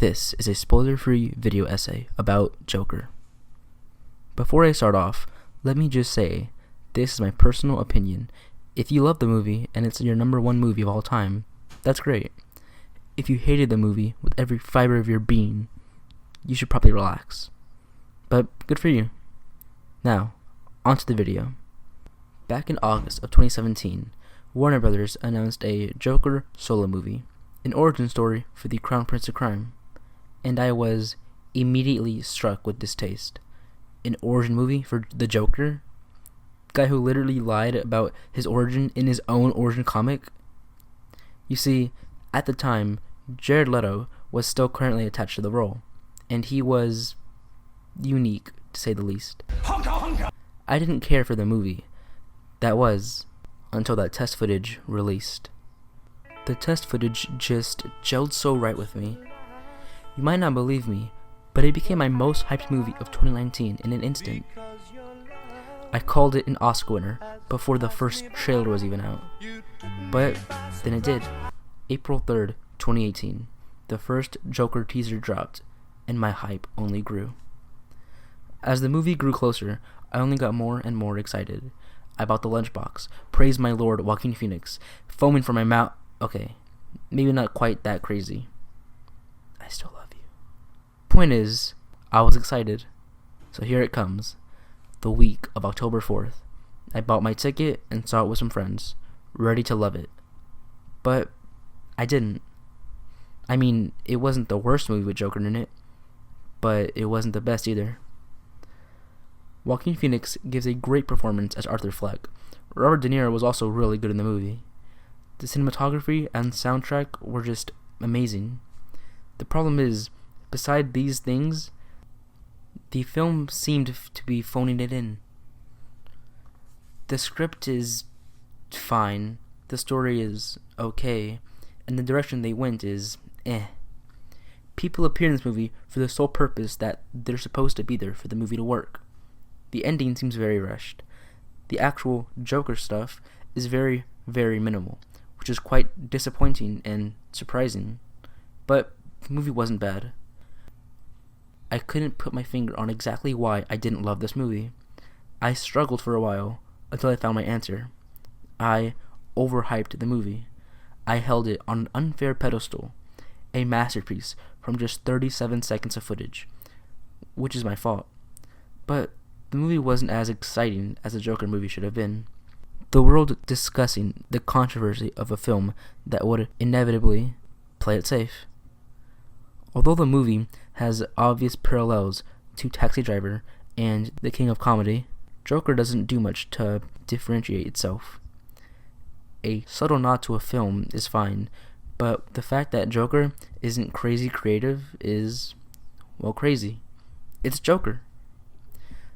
This is a spoiler-free video essay about Joker. Before I start off, let me just say, this is my personal opinion. If you love the movie and it's your number one movie of all time, that's great. If you hated the movie with every fiber of your being, you should probably relax. But good for you. Now, onto the video. Back in August of 2017, Warner Brothers announced a Joker solo movie, an origin story for the Crown Prince of Crime, and I was immediately struck with distaste. An origin movie for the Joker? Guy who literally lied about his origin in his own origin comic? You see, at the time, Jared Leto was still currently attached to the role, and he was unique, to say the least. I didn't care for the movie. That was, until that test footage released. The test footage just gelled so right with me. You might not believe me, but it became my most hyped movie of 2019 in an instant. I called it an Oscar winner before the first trailer was even out. But then it did. April 3rd, 2018, the first Joker teaser dropped, and my hype only grew. As the movie grew closer, I only got more and more excited. I bought the lunchbox, praised my lord Joaquin Phoenix, foaming from my mouth. Okay, maybe not quite that crazy. I still love you. Point is, I was excited. So here it comes. The week of October 4th. I bought my ticket and saw it with some friends, ready to love it. But I didn't. I mean, it wasn't the worst movie with Joker in it, but it wasn't the best either. Joaquin Phoenix gives a great performance as Arthur Fleck. Robert De Niro was also really good in the movie. The cinematography and soundtrack were just amazing. The problem is, beside these things, the film seemed to be phoning it in. The script is fine, the story is okay, and the direction they went is eh. People appear in this movie for the sole purpose that they're supposed to be there for the movie to work. The ending seems very rushed. The actual Joker stuff is very, very minimal, which is quite disappointing and surprising. But the movie wasn't bad. I couldn't put my finger on exactly why I didn't love this movie. I struggled for a while until I found my answer. I overhyped the movie. I held it on an unfair pedestal, a masterpiece from just 37 seconds of footage, which is my fault. But the movie wasn't as exciting as a Joker movie should have been. The world discussing the controversy of a film that would inevitably play it safe. Although the movie has obvious parallels to Taxi Driver and The King of Comedy, Joker doesn't do much to differentiate itself. A subtle nod to a film is fine, but the fact that Joker isn't crazy creative is, well, crazy. It's Joker.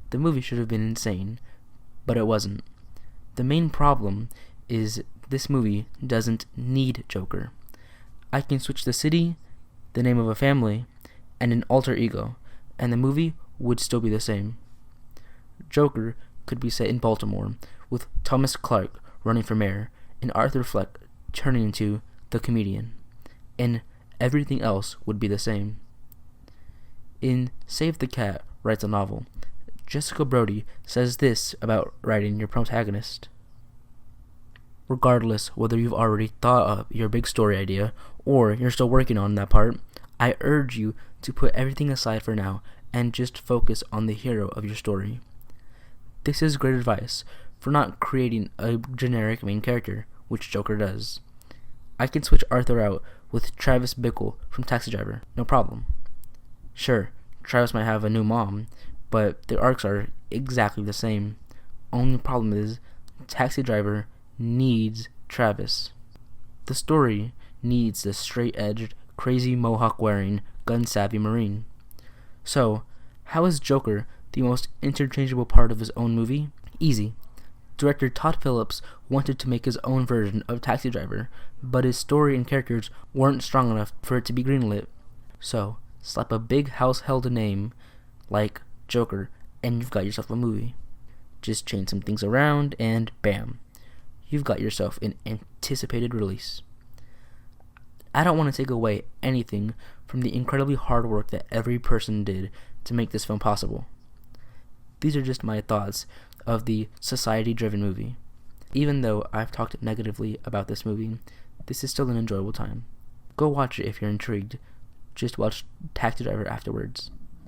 The movie should have been insane, but it wasn't. The main problem is this movie doesn't need Joker. I can switch the city, the name of a family, and an alter ego, and the movie would still be the same. Joker could be set in Baltimore, with Thomas Clark running for mayor, and Arthur Fleck turning into the comedian, and everything else would be the same. In Save the Cat writes a novel, Jessica Brody says this about writing your protagonist. Regardless whether you've already thought up your big story idea or you're still working on that part, I urge you to put everything aside for now and just focus on the hero of your story. This is great advice for not creating a generic main character, which Joker does. I can switch Arthur out with Travis Bickle from Taxi Driver, no problem. Sure, Travis might have a new mom, but the arcs are exactly the same. Only problem is, Taxi Driver needs Travis. The story needs the straight-edged, crazy mohawk-wearing, gun-savvy Marine. So, how is Joker the most interchangeable part of his own movie? Easy. Director Todd Phillips wanted to make his own version of Taxi Driver, but his story and characters weren't strong enough for it to be greenlit. So, slap a big house-held name like Joker, and you've got yourself a movie. Just change some things around, and bam, you've got yourself an anticipated release. I don't want to take away anything from the incredibly hard work that every person did to make this film possible. These are just my thoughts of the society-driven movie. Even though I've talked negatively about this movie, this is still an enjoyable time. Go watch it if you're intrigued. Just watch Taxi Driver afterwards.